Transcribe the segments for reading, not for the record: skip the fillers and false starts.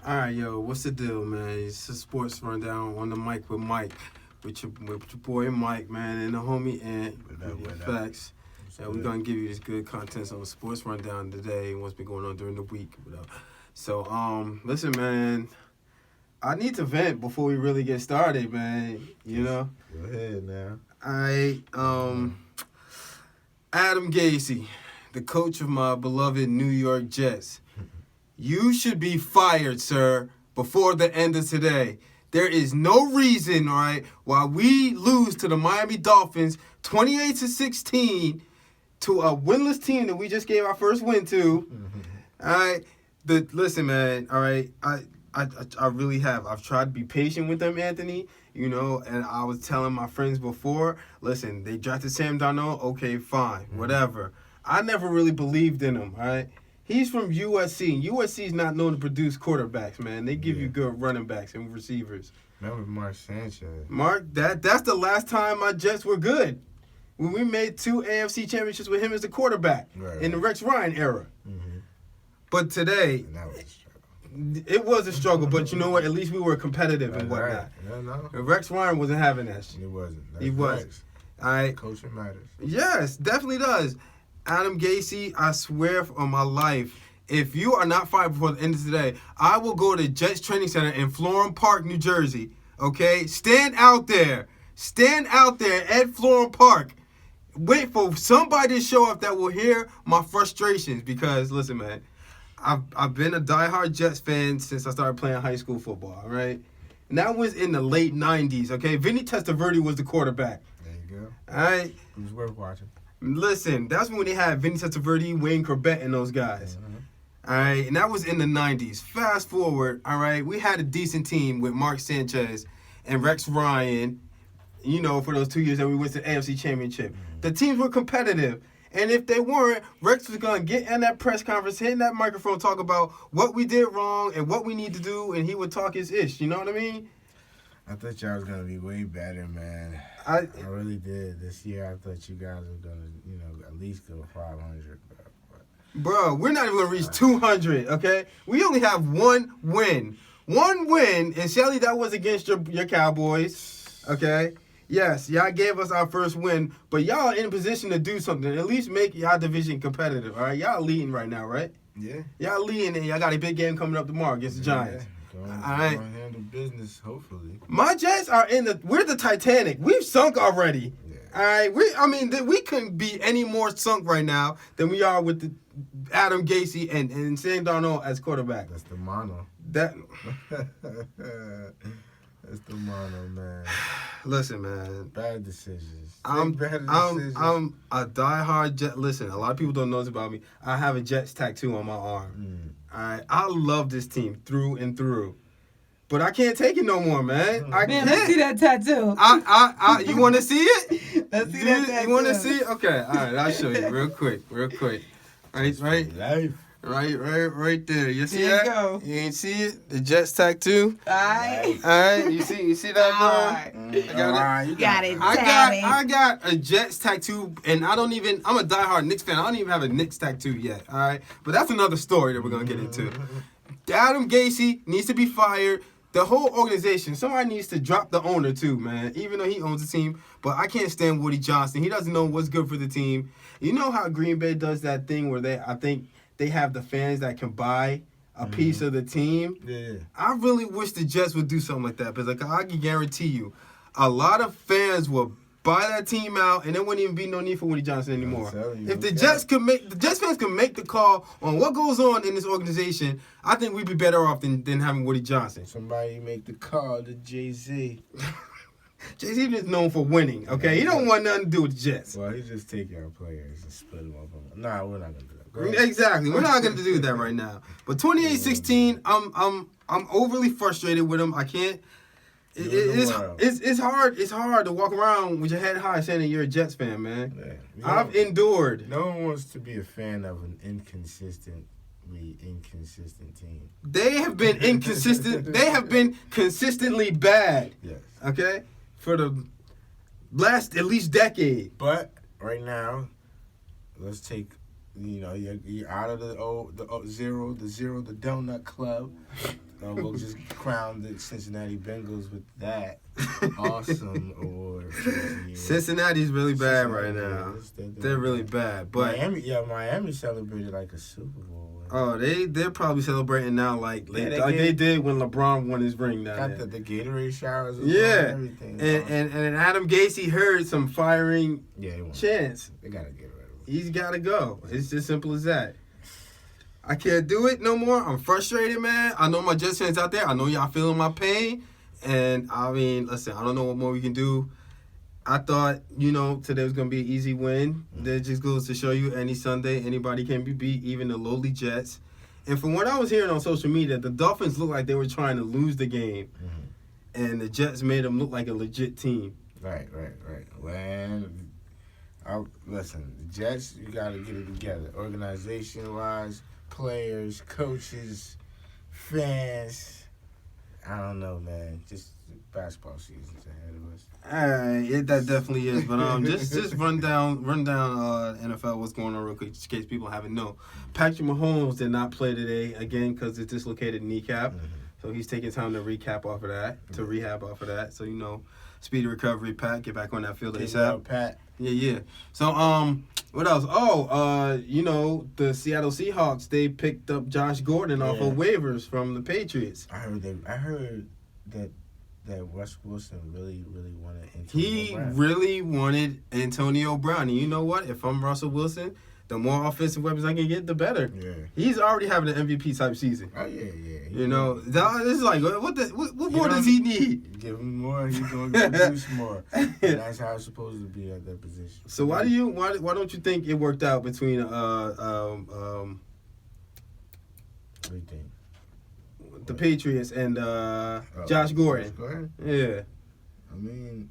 All right, yo, what's the deal, man? It's a sports rundown on the mic with Mike, with your boy Mike, man, and the homie Ant. Facts. And we're gonna give you this good content on the sports rundown today and what's been going on during the week. So, listen, man, I need to vent before we really get started, man. You know. Go ahead now. All right, Adam Gase, the coach of my beloved New York Jets. You should be fired, sir, before the end of today. There is no reason, all right, why we lose to the Miami Dolphins 28-16 to a winless team that we just gave our first win to. All right, listen, man. All right, I really have. I've tried to be patient with them, Anthony. You know, and I was telling my friends before, listen, they drafted Sam Darnold. Okay, fine, whatever. I never really believed in him. All right. He's from USC, and USC is not known to produce quarterbacks, man. They give you good running backs and receivers. Remember Mark Sanchez? Mark, that's the last time my Jets were good. When we made 2 AFC championships with him as the quarterback in the Rex Ryan era. Mm-hmm. But today, and that was a struggle. It was a struggle, but you know what? At least we were competitive and whatnot. Right. Yeah, no. Rex Ryan wasn't having that shit. He wasn't. He was. Rex. All right. Coaching matters. Yes, definitely does. Adam Gase, I swear on my life, if you are not fired before the end of today, I will go to Jets Training Center in Florham Park, New Jersey. Okay? Stand out there at Florham Park. Wait for somebody to show up that will hear my frustrations because, listen, man, I've been a diehard Jets fan since I started playing high school football, all right? And that was in the late 90s, okay? Vinny Testaverde was the quarterback. There you go. All right? It was worth watching. Listen, that's when they had Vinny Testaverde, Wayne Corbett, and those guys. Mm-hmm. All right, and that was in the 90s. Fast forward, all right, we had a decent team with Mark Sanchez and Rex Ryan, you know, for those 2 years that we went to the AFC Championship. Mm-hmm. The teams were competitive. And if they weren't, Rex was going to get in that press conference, hit that microphone, talk about what we did wrong and what we need to do, and he would talk his ish. You know what I mean? I thought y'all was going to be way better, man. I really did. This year, I thought you guys were going to, you know, at least go 500. Bro, we're not even going to reach 200, okay? We only have one win. One win, and Shelly, that was against your Cowboys, okay? Yes, y'all gave us our first win, but y'all are in a position to do something. At least make y'all division competitive, all right? Y'all leading right now, right? Yeah. Y'all leading, and y'all got a big game coming up tomorrow against the Giants. All right. Going to handle business, hopefully. My Jets are we're the Titanic. We've sunk already. Yeah. All right? We couldn't be any more sunk right now than we are with the Adam Gase and Sam Darnold as quarterback. That's the mono. That's the mono, man. Listen, man. Bad decisions. I'm a diehard Jet. Listen, a lot of people don't know this about me. I have a Jets tattoo on my arm. All right, I love this team through and through, but I can't take it no more, man. I can't. Let's see that tattoo. You want to see it? Let's see that tattoo. You want to see it? Okay, all right. I'll show you real quick. Right there. You see that? Go. You ain't see it? The Jets tattoo. All right. All right. You see that, bro? All I got it. I got a Jets tattoo, and I'm a diehard Knicks fan. I don't even have a Knicks tattoo yet. All right, but that's another story that we're gonna get into. Adam Gase needs to be fired. The whole organization, somebody needs to drop the owner too, man. Even though he owns the team, but I can't stand Woody Johnson. He doesn't know what's good for the team. You know how Green Bay does that thing where I think they have the fans that can buy a piece of the team. Yeah. I really wish the Jets would do something like that because I can guarantee you, a lot of fans will buy that team out, and there wouldn't even be no need for Woody Johnson anymore. If the Jets fans could make the call on what goes on in this organization, I think we'd be better off than having Woody Johnson. Somebody make the call to Jay-Z. Jay-Z is known for winning, okay? He don't want nothing to do with the Jets. Well, he just take our players and split them up. Nah, we're not gonna do that. Exactly, we're not gonna do that right now. But 28-16, I'm overly frustrated with him. I can't. It's hard. It's hard to walk around with your head high saying that you're a Jets fan, man. Yeah. I've endured. No one wants to be a fan of an inconsistent team. They have been inconsistent. They have been consistently bad. Yes. Okay? For the last at least decade. But right now, let's take, you're out of the donut club. we'll just crown the Cincinnati Bengals with that awesome award. Cincinnati's really bad right now. They're really bad. But Miami celebrated like a Super Bowl win. Oh, they're probably celebrating now like they did when LeBron won his ring down there. Got the Gatorade showers. Yeah, and everything. And Adam Gase heard some firing chants. They gotta get rid of him. He's gotta go. It's just simple as that. I can't do it no more. I'm frustrated, man. I know my Jets fans out there. I know y'all feeling my pain. And, I mean, listen, I don't know what more we can do. I thought, today was going to be an easy win. That just goes to show you any Sunday, anybody can be beat, even the lowly Jets. And from what I was hearing on social media, the Dolphins looked like they were trying to lose the game. Mm-hmm. And the Jets made them look like a legit team. Right. Listen, the Jets, you got to get it together. Organization-wise, players, coaches, fans. I don't know, man. Just basketball season's ahead of us. That definitely is. But just run down NFL, what's going on real quick, just in case people haven't known. Patrick Mahomes did not play today again because it's dislocated kneecap. Mm-hmm. So he's taking time to rehab off of that. So, speedy recovery, Pat. Get back on that field ASAP. Pat. Yeah. So, what else? The Seattle Seahawks, they picked up Josh Gordon off of waivers from the Patriots. I heard that Russ Wilson really wanted Antonio Brown. He really wanted Antonio Brown. And you know what? If I'm Russell Wilson, the more offensive weapons I can get, the better. Yeah. He's already having an MVP type season. Oh yeah. This is like what more does he need? Give him more, he's going to produce more. And that's how it's supposed to be at that position. So why don't you think it worked out between What do you think? The Patriots and Josh Gordon? Yeah. I mean,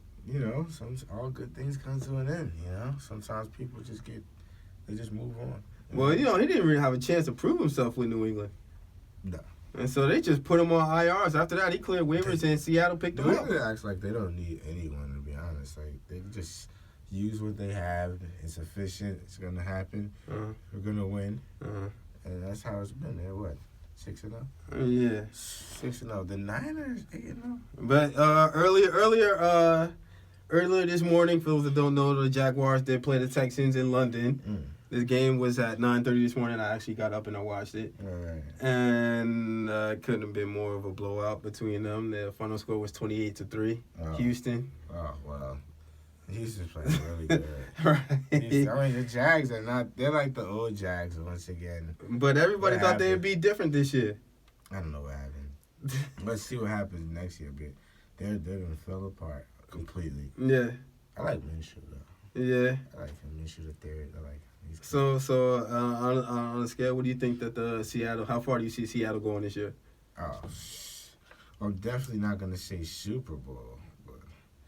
all good things come to an end. Sometimes people they just move on. Well, he didn't really have a chance to prove himself with New England. No. And so they just put him on IRs. After that, he cleared waivers and Seattle picked him up. It acts like they don't need anyone, to be honest. Like, they just use what they have. It's efficient. It's going to happen. Uh-huh. We're going to win. Uh-huh. And that's how it's been. They're what? 6-0? Yeah. 6-0. The Niners, 8-0. But earlier this morning, for those that don't know, the Jaguars did play the Texans in London. This game was at 9:30 this morning. I actually got up and I watched it. All right. And couldn't have been more of a blowout between them. The final score was 28-3. Houston. Oh, wow. Houston's playing really good. Right. The Jags they're like the old Jags once again. But everybody thought they'd be different this year. I don't know what happened. Let's see what happens next year. But they're going to fall apart completely. Yeah. I like Minshew, though. Yeah. I like him. Minshew the third. I like him. So on a scale, what do you think that how far do you see Seattle going this year? Oh, I'm definitely not going to say Super Bowl.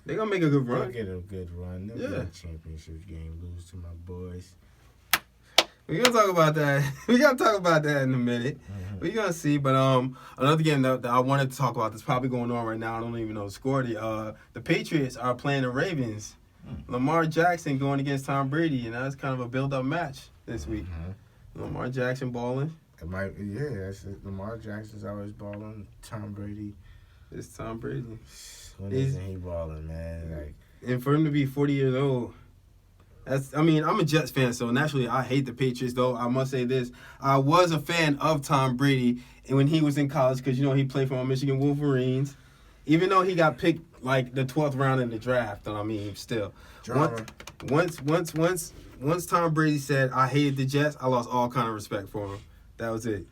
They're going to make a good run. They'll get a good run. They'll get a championship game, lose to my boys. We're going to talk about that. We're going to talk about that in a minute. Mm-hmm. We're going to see. But another game that I wanted to talk about that's probably going on right now, I don't even know the score. The Patriots are playing the Ravens. Lamar Jackson going against Tom Brady, and that's kind of a build-up match this week. Mm-hmm. Lamar Jackson balling. That's it. Lamar Jackson's always balling. Tom Brady. It's Tom Brady. When isn't he balling, man? And for him to be 40 years old, I'm a Jets fan, so naturally I hate the Patriots, though. I must say this. I was a fan of Tom Brady when he was in college because, he played for my Michigan Wolverines. Even though he got picked like the 12th round in the draft, still. Drama. Once Tom Brady said I hated the Jets, I lost all kind of respect for him. That was it.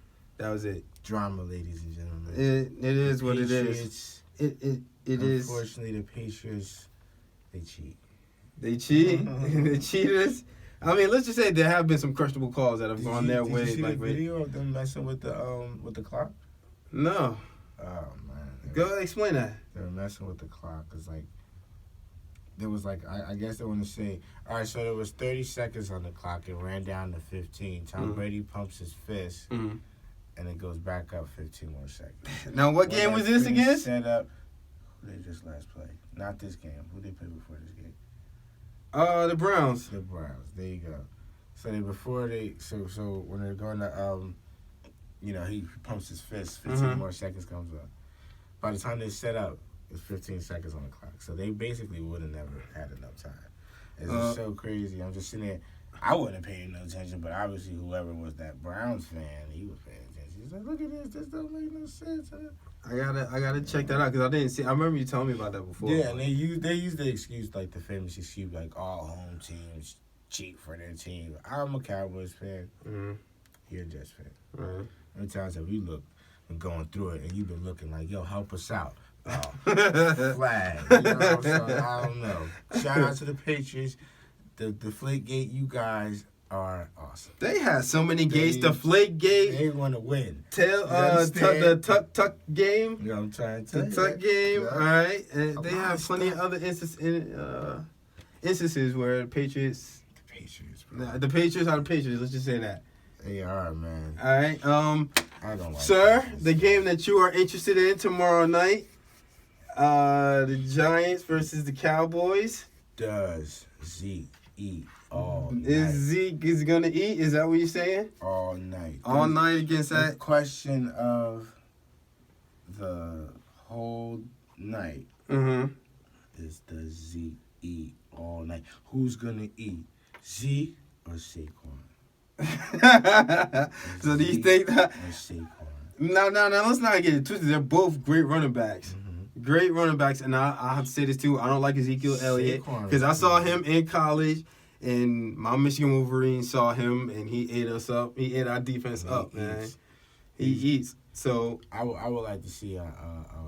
Drama, ladies and gentlemen. It is what it is. It is. Unfortunately, the Patriots, they cheat. They cheat. The cheaters. Let's just say there have been some questionable calls that have gone their way. Did you see the video of them messing with the clock? No. Oh man. Go ahead, explain that. They were messing with the clock because there was I guess they want to say, all right, so there was 30 seconds on the clock. It ran down to 15. Tom Brady pumps his fist, and it goes back up 15 more seconds. Now, what game was this against? Set up. Who they just last play? Not this game. Who they play before this game? The Browns. The Browns. There you go. So when they're going to he pumps his fist. 15 more seconds comes up. By the time they set up, it's 15 seconds on the clock. So they basically would have never had enough time. It's just so crazy. I'm just sitting there. I wouldn't have paid no attention, but obviously whoever was that Browns fan, he was paying attention. He's like, look at this. This don't make no sense. I gotta check that out because I didn't see. I remember you telling me about that before. Yeah, and they use the excuse, like the famous excuse, like all home teams cheat for their team. I'm a Cowboys fan. Mm-hmm. You're a Jets fan. Right. Many times have we looked and going through it, and you've been looking like, yo, help us out. Oh, flag. So I don't know. Shout out to the Patriots. The Deflategate, you guys are awesome. They had so many gates. Deflategate. They want to win. The tuck game. You know what I'm trying to tell you. The tuck game. Yeah. All right. And they lot have of plenty of stuff. other instances where the Patriots. The Patriots, bro. Nah, the Patriots are the Patriots. Let's just say that. They are, man. All right. I don't like Sir, Patriots. the game that you are interested in tomorrow night, the Giants versus the Cowboys. Does Zeke eat all Is night? Zeke is gonna eat? Is that what you're saying? All night. All night against The that? question of the whole night Mm-hmm. is, does Zeke eat all night? Who's gonna eat, Zeke or Saquon? So do you think that? Or Saquon? No. Let's not get it twisted. They're both great running backs. Mm-hmm. Great running backs, and I have to say this too. I don't like Ezekiel Elliott Saquon. because I saw him in college, and my Michigan Wolverines saw him, and he ate us up. He ate our defense up, man. He eats. So I would like to see a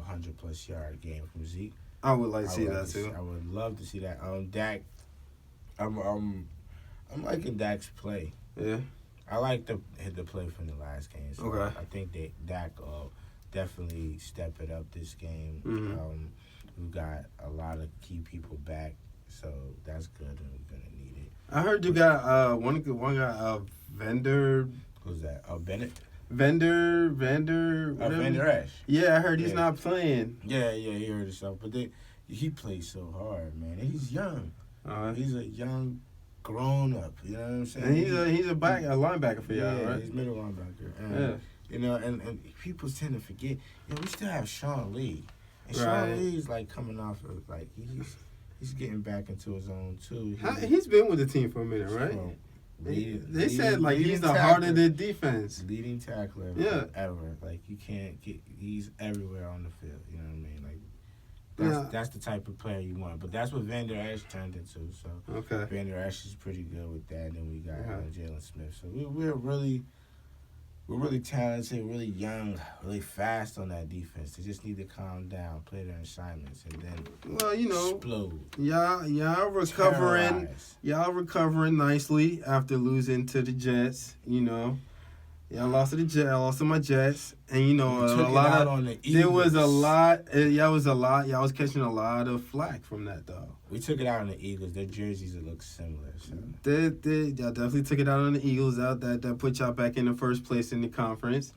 100+ yard game from Zeke. I would like to I see would that like to too. I would love to see that. Dak, I'm liking Dak's play. Yeah. I like the play from the last game. So Okay. I think that Dak will definitely step it up this game. Mhm. We've got a lot of key people back, so that's good, and we're gonna need it. I heard you got one guy Vendor Who's that? Bennett. Vander. Vander Esch. Yeah, I heard he's Yeah. not playing. Yeah, he heard himself, but he plays so hard, man. And he's young. He's a young grown up. You know what I'm saying? And he's a linebacker for y'all, right? He's middle linebacker. And, Yeah. You know, and people tend to forget. We still have Sean Lee, and Right. Sean Lee's like coming off of like he's getting back into his own too. He's been with the team for a minute, right? So, They said like leading he's the tackler. heart of the defense. Leading tackler Yeah. ever. Like you can't get. He's everywhere on the field. You know what I mean? Like that's the type of player you want. But that's what Vander Esch turned into. So Okay. Vander Esch is pretty good with that. And then we got Uh-huh. Jalen Smith. So we're really talented, really young, really fast on that defense. They just need to calm down, play their assignments, and then Well, explode. y'all recovering. Terrorize. Y'all recovering nicely after losing to the Jets. Y'all lost to the Jets. I lost to my Jets, and We took it out on the There was a Eagles. lot. Y'all was catching a lot of flack from that though. We took it out on the Eagles. Their jerseys look similar. So. Y'all definitely took it out on the Eagles. Out that put y'all back in the first place in the conference.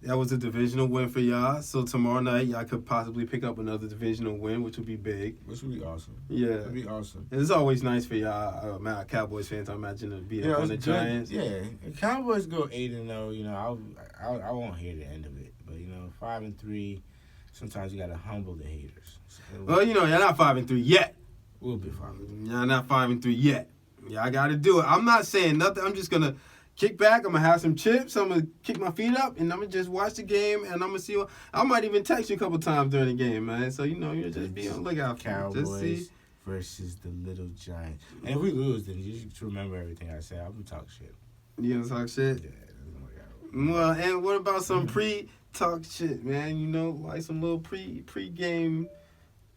That was a divisional win for y'all. So tomorrow night y'all could possibly pick up another divisional win, which would be big. Which would be awesome. Yeah. It'd be awesome. It's always nice for y'all, Cowboys fans. I imagine to beat up on the it's Giants. good. Yeah, if Cowboys go 8-0. I won't hear the end of it. But 5-3. Sometimes you gotta humble the haters. So Well, y'all not 5-3 yet. we'll be 5-3. Y'all not 5-3 yet. Y'all got to do it. I'm not saying nothing. I'm just gonna kick back. I'm gonna have some chips. I'm gonna kick my feet up, and I'm gonna just watch the game. And I'm gonna see. I might even text you a couple times during the game, man. So you just be on the lookout for it. Just see. Cowboys versus the Little Giants. And if we lose, then you just remember everything I said. I'm gonna talk shit. You gonna talk shit? Yeah. it doesn't work out. Well, and what about some pre-talk shit, man? Like some little pre-game,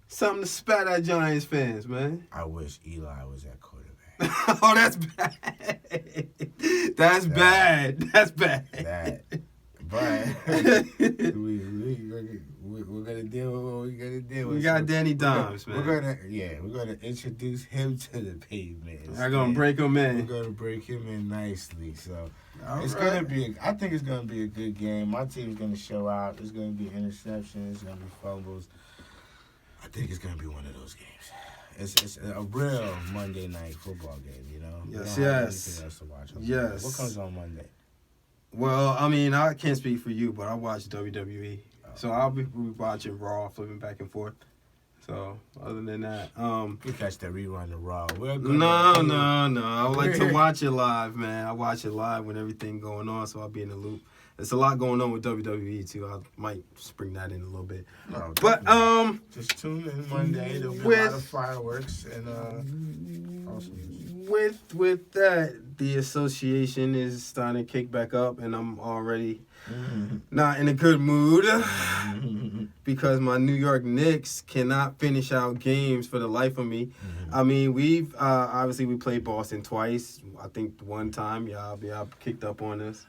something to spat at Giants fans, man. I wish Eli was at quarterback. Oh, that's bad. That's bad. That's bad. That. But we're gonna deal with what we're gonna deal with. We got So Danny Dimes, man. We're gonna introduce him to the pavement. I'm gonna break him We're in. gonna break him in nicely. So All it's right. gonna be. I think it's gonna be a good game. My team's gonna show out. There's gonna be interceptions. It's gonna be fumbles. I think it's gonna be one of those games. It's a real Monday night football game. We Yes, don't have yes. anything else to watch on Yes. Monday. What comes on Monday? Well, I mean, I can't speak for you, but I watch WWE, so I'll be watching Raw, flipping back and forth. So other than that, You catch that rerun of Raw. no. I would like to watch it live, man. I watch it live when everything going on, so I'll be in the loop. There's a lot going on with WWE too. I might spring that in a little bit. No, But just tune in Monday. There'll be a lot of fireworks and awesome. with that, the association is starting to kick back up, and I'm already not in a good mood because my New York Knicks cannot finish out games for the life of me. I mean, we've obviously we played Boston twice. I think one time y'all kicked up on us,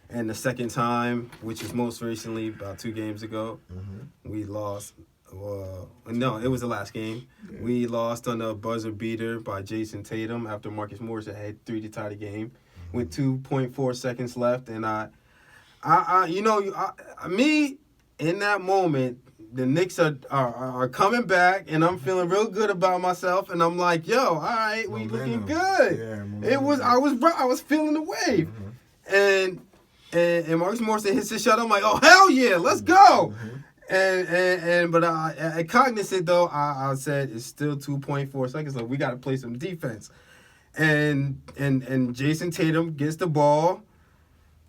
and the second time, which is most recently about 2 games ago, we lost. No, it was the last game. Yeah. We lost on a buzzer beater by Jason Tatum after Marcus Morris had 3 to tie the game with 2.4 seconds left, and me in that moment, the Knicks are coming back, and I'm feeling real good about myself, and I'm like, yo, all right, we looking good. Yeah, I was feeling the wave, and Marcus Morris hits his shot. I'm like, oh hell yeah, let's go. But at Cognizant though, I said it's still 2.4 seconds, so we got to play some defense. And Jason Tatum gets the ball,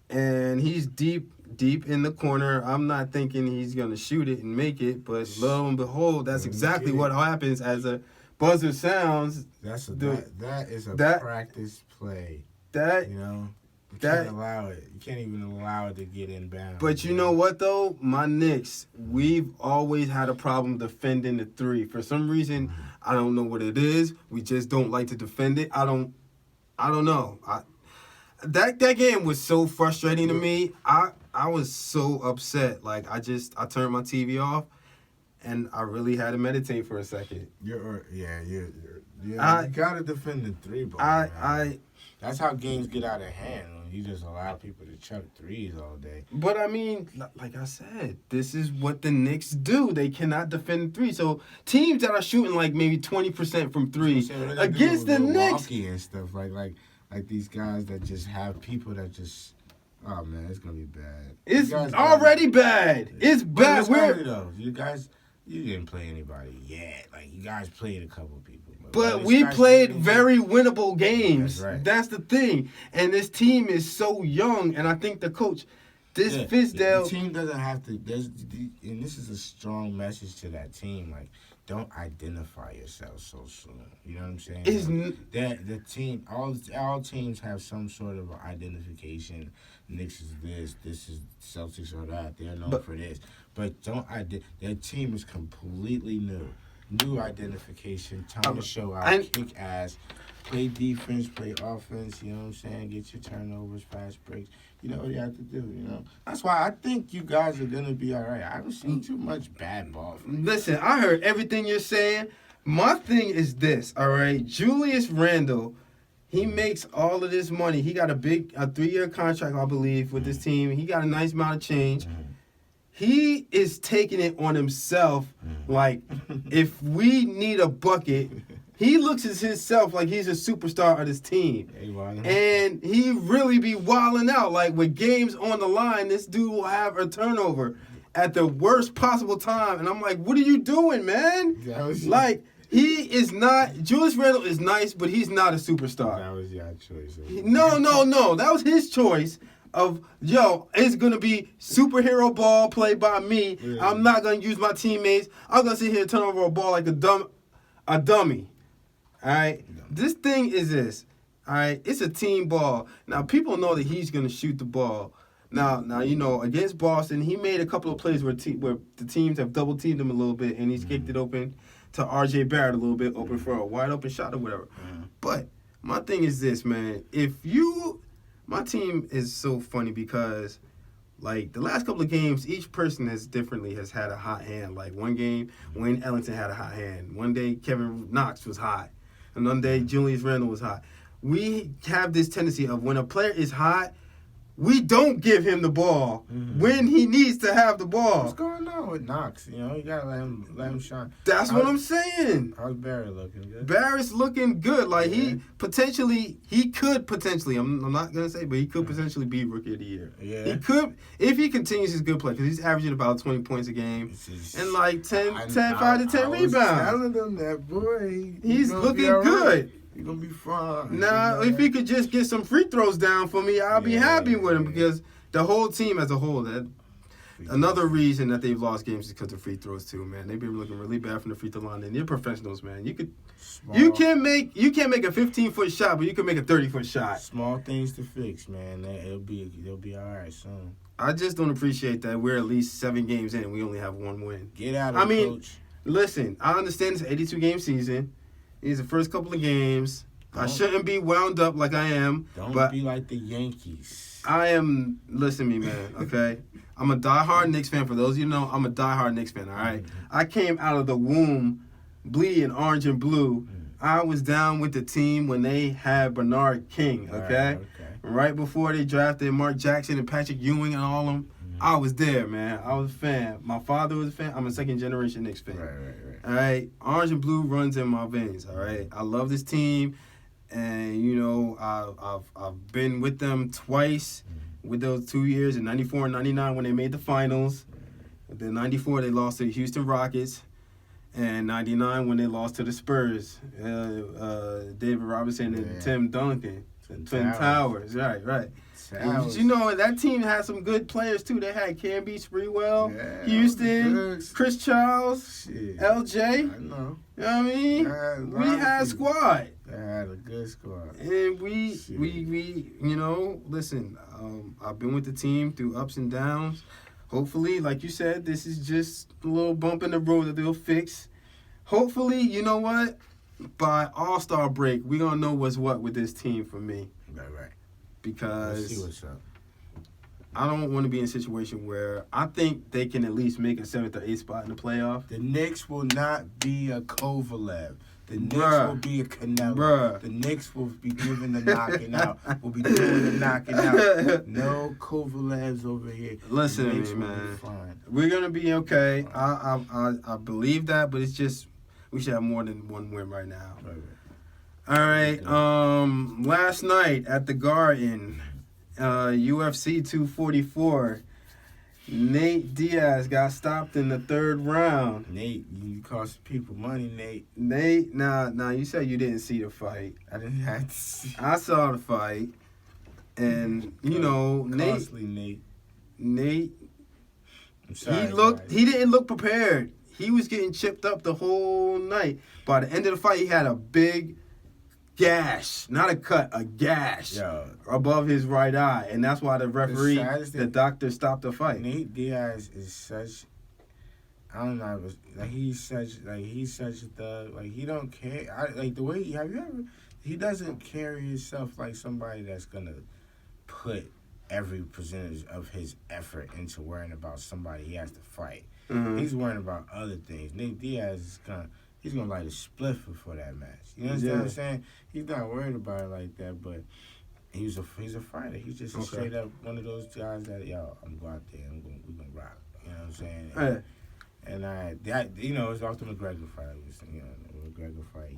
and he's deep in the corner. I'm not thinking he's gonna shoot it and make it, but lo and behold, that's exactly what happens as a buzzer sounds. That is a practice play. You can't allow it. You can't even allow it to get inbound. But you know what, though? My Knicks, we've always had a problem defending the 3. For some reason, I don't know what it is. We just don't like to defend it. I don't know. That game was so frustrating to me. I was so upset. Like, I turned my TV off, and I really had to meditate for a second. You gotta defend the 3 ball. That's how games get out of hand. You just allow people to chuck 3s all day. But I mean, like I said, this is what the Knicks do. They cannot defend 3. So teams that are shooting like maybe 20% from 3 against the Knicks and stuff like these guys that just have people that just. Oh man, it's gonna be bad. It's already bad. It's bad. You guys, you didn't play anybody yet. Like you guys played a couple people. But we played very winnable games. That's right. That's the thing. And this team is so young, and I think the coach, Fizdale. The team doesn't have to. And this is a strong message to that team. Like, don't identify yourself so soon. You know what I'm saying? The team, all teams have some sort of identification. Knicks is this is Celtics or that. They're known for this. But their team is completely new. New identification, time to show out, kick ass, play defense, play offense, you know what I'm saying? Get your turnovers, fast breaks. You know what you have to do, you know? That's why I think you guys are going to be all right. I haven't seen too much bad ball from you. Listen, I heard everything you're saying. My thing is this, all right? Julius Randle, he makes all of this money. He got a 3-year contract, I believe, with this team. He got a nice amount of change. He is taking it on himself, like, if we need a bucket, he looks at himself like he's a superstar of this team. And he really be wilding out. Like, with games on the line, this dude will have a turnover at the worst possible time. And I'm like, what are you doing, man? Like, he is not, Julius Randle is nice, but he's not a superstar. That was your choice. No. That was his choice. It's going to be superhero ball played by me. Yeah. I'm not going to use my teammates. I'm going to sit here and turn over a ball like a dummy. All right? This thing is this. All right? It's a team ball. Now, people know that he's going to shoot the ball. Now, against Boston, he made a couple of plays where the teams have double-teamed him a little bit, and he's kicked it open to R.J. Barrett a little bit, open for a wide-open shot or whatever. But my thing is this, man. My team is so funny because, like, the last couple of games, each person has had a hot hand. Like, one game, Wayne Ellington had a hot hand. One day, Kevin Knox was hot. Another day, Julius Randle was hot. We have this tendency of when a player is hot, we don't give him the ball when he needs to have the ball. What's going on with Knox? You know, you gotta let him shine. That's what I'm saying. How's Barry looking? Good. Barrett's looking good. Like Yeah. he could potentially. I'm not gonna say, but he could potentially be Rookie of the Year. Yeah. He could if he continues his good play because he's averaging about 20 points a game and like 5 to 10 rebounds. Telling them that boy. He's gonna looking be all right. good. He's gonna be fine. Now, if he could just get some free throws down for me, I'll be happy with him because the whole team as a whole. Another reason that they've lost games is because of free throws too, man. They've been looking really bad from the free throw line, and they're professionals, man. You can't make a 15-foot shot, but you can make a 30-foot shot. Small things to fix, man. They'll be all right soon. I just don't appreciate that we're at least 7 games in and we only have 1 win. Get out of it, coach. Listen, I understand it's an 82-game season. These are the first couple of games. I shouldn't be wound up like I am. Don't be like the Yankees. I am. Listen to me, man. Okay, I'm a diehard Knicks fan. For those of you who know, I'm a diehard Knicks fan. All right? I came out of the womb bleeding orange and blue. I was down with the team when they had Bernard King. Okay, right before they drafted Mark Jackson and Patrick Ewing and all of them. I was there, man. I was a fan. My father was a fan. I'm a second-generation Knicks fan. Right. All right? Orange and blue runs in my veins, all right? I love this team, and, you know, I've been with them twice with those 2 years, in 94 and 99 when they made the finals. Then 94, they lost to the Houston Rockets, and 99 when they lost to the Spurs. David Robinson and Tim Duncan. Twin Towers. Right. And, you know, that team had some good players, too. They had Camby Sprewell, Houston, Chris Charles, LJ. I know. You know what I mean? We had a squad. They had a good squad. And we you know, listen, I've been with the team through ups and downs. Hopefully, like you said, this is just a little bump in the road that they'll fix. Hopefully, you know what? By All-Star break, we're going to know what's what with this team for me. Right. Because Let's see what's up. I don't want to be in a situation where I think they can at least make a 7th or 8th spot in the playoff. The Knicks will not be a Kovalev. The Knicks will be a Canelo. Bruh. The Knicks will be giving the knocking out. We'll be doing the knocking out. No Kovalevs over here. Listen to me, man. We're going to be okay. I believe that, but it's just we should have more than 1 win right now. Right. All right. Last night at the Garden, UFC 244, Nate Diaz got stopped in the 3rd round. Nate, you cost people money, Nate. Nate, now you said you didn't see the fight. I didn't have to see. I saw the fight, and you know, Nate. I'm sorry, he didn't look prepared. He was getting chipped up the whole night. By the end of the fight, he had a big gash, not a cut, a gash above his right eye, and that's why the referee, the doctor, stopped the fight. Nate Diaz is such, I don't know, he's such a thug. Like, he don't care. The way he doesn't carry himself like somebody that's gonna put every percentage of his effort into worrying about somebody he has to fight. Mm-hmm. He's worrying about other things. Nate Diaz is he's gonna light a spliff before that match. You understand what I'm saying? He's not worried about it like that, but he's a fighter. He's just a straight up one of those guys that I'm going out there, we're gonna rock. You know what I'm saying? And it's off the McGregor fight. McGregor fight.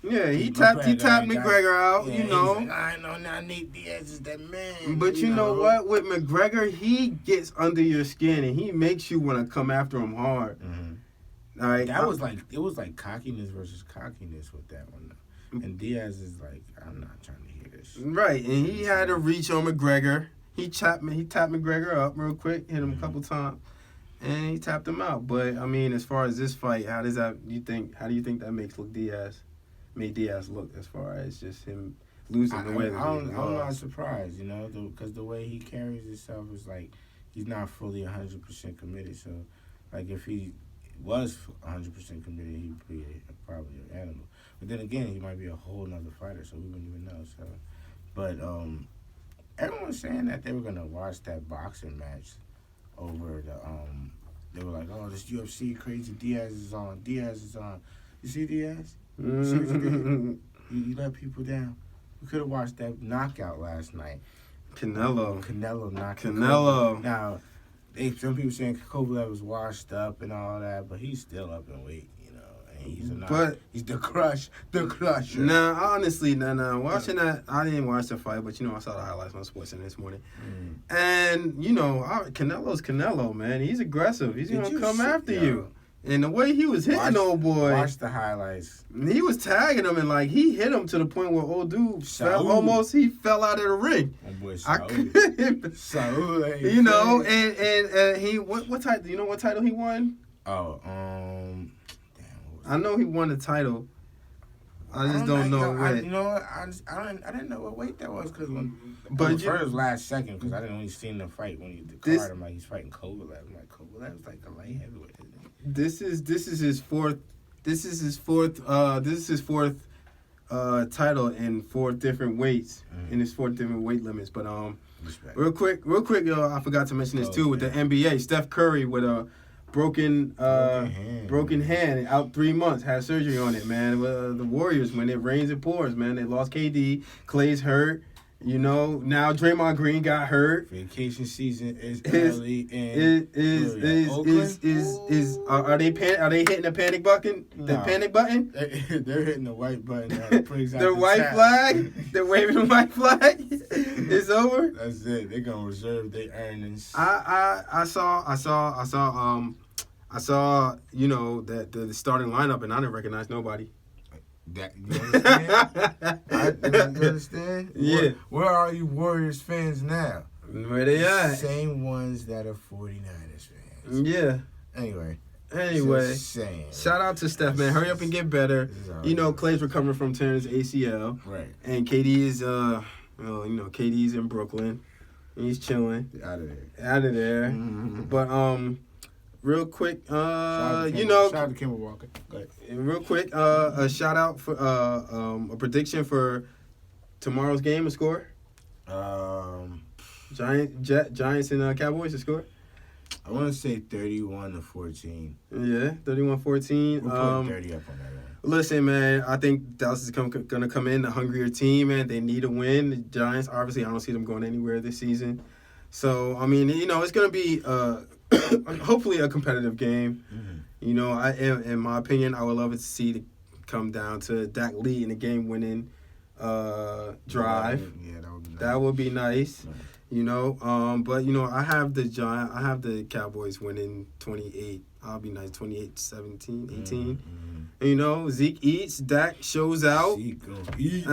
Yeah, he tapped McGregor out, you know. I know now Nate Diaz is that man. But you know what? With McGregor, he gets under your skin and he makes you want to come after him hard. Mm-hmm. All right, it was like cockiness versus cockiness with that one. And Diaz is like, I'm not trying to hear this. Right, and he had a reach on McGregor. He tapped McGregor up real quick, hit him a couple times, and he tapped him out. But I mean, as far as this fight, how do you think that makes made Diaz look as far as just him losing the way that I'm not surprised, because the way he carries himself is like he's not fully 100% committed. So, like, if he was 100% committed, he'd be probably an animal. But then again, he might be a whole nother fighter, so we wouldn't even know. So, but everyone's saying that they were gonna watch that boxing match over the They were like, oh, this UFC crazy. Diaz is on. You see Diaz? You let people down. We could have watched that knockout last night. Canelo knocking Canelo. Kovalev. Now, some people saying Kovalev was washed up and all that, but he's still up in weight, you know. And he's the crusher. Nah, honestly, watching that, I didn't watch the fight, but I saw the highlights on SportsCenter this morning. And Canelo's Canelo, man. He's aggressive. He's gonna come after you. And the way he was hitting old boy, watch the highlights. He was tagging him, and he hit him to the point where old dude fell out of the ring. Oh boy, I couldn't. Saul, and he what title? You know what title he won? Oh, I know he won the title. I just don't know what. I didn't know what weight that was because first last second because I didn't only seen the fight when he declared him he's fighting Kovalev. I'm like Kovalev's like a light heavyweight. This is his fourth. This is his fourth title in 4 different weights in his 4 different weight limits. But real quick, yo, I forgot to mention this too with the NBA. Steph Curry with a broken hand out 3 months, had surgery on it, man. The Warriors, when it rains it pours, man. They lost KD, Clay's hurt. Now Draymond Green got hurt. Vacation season is early are they hitting the panic button? The panic button? They're hitting the white button. That brings out the white flag. They're waving the white flag. It's over. That's it. They're gonna reserve their earnings. I saw that the starting lineup, and I didn't recognize nobody. That you understand? You understand? Yeah. Where are you Warriors fans now? Where they at? Same ones that are 49ers fans. Yeah. Anyway. Shout out to Steph, man. Hurry up and get better. Clay's recovering from tearing his ACL. Right. And KD is KD's in Brooklyn. He's chilling. Out of there. Mm-hmm. But real quick, shout out to Kemba Walker. Go ahead. Real quick, a shout out for a prediction for tomorrow's game, a score. Giants and Cowboys, a score. I want to say 31-14. Yeah, 31-14. We'll put 30 up on that one. Listen, man, I think Dallas is going to come in a hungrier team, man. They need a win. The Giants, obviously, I don't see them going anywhere this season. So, I mean, it's going to be hopefully a competitive game. Mm-hmm. In my opinion, I would love it to see it come down to Dak leading the game-winning drive. Yeah, that would be nice. That would be nice. But I have the Cowboys winning 28. I'll be nice, 28-17, 18. Mm-hmm. Zeke eats, Dak shows out. Zeke gonna eat.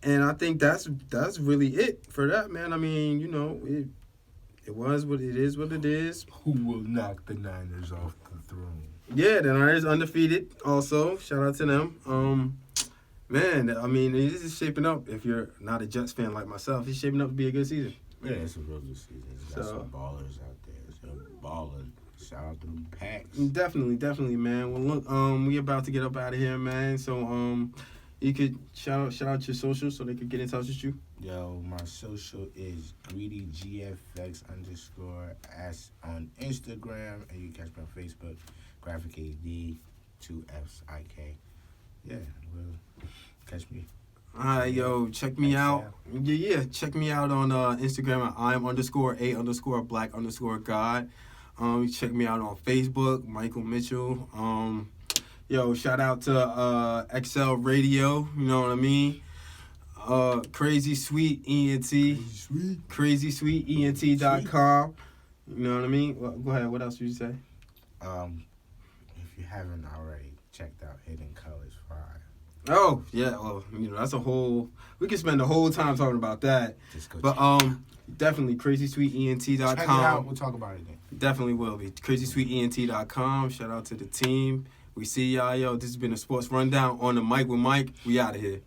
And I think that's really it for that, man. I mean, it was what it is, what it is. Who will knock the Niners off the throne? Yeah, the Niners undefeated. Also, shout out to them. Man, I mean, this is shaping up. If you're not a Jets fan like myself, it's shaping up to be a good season. Yeah, it's a real good season. Got some ballers out there. Some ballers. Shout out to them Packs. Definitely, man. Well, look, we about to get up out of here, man. So, you could shout out your social so they could get in touch with you. Yo, my social is GreedyGFX_ on Instagram, and you can catch me on Facebook, Graphic AD 2FSIK. Yeah, well, catch me. All right, yo, check me out. Yeah, check me out on Instagram at I'm_A_Black_God. You check me out on Facebook, Michael Mitchell. Yo, shout out to XL Radio, you know what I mean? Crazy Sweet ENT. CrazySweetENT.com. You know what I mean? Well, go ahead, what else did you say? If you haven't already checked out Hidden Colors 5. Oh, yeah, well, that's a whole, we could spend the whole time talking about that. But definitely CrazySweetENT.com. Check it out, we'll talk about it then. Definitely will be. CrazySweetENT.com. Shout out to the team. We see y'all, yo. This has been a Sports Rundown on the mic with Mike. We out of here.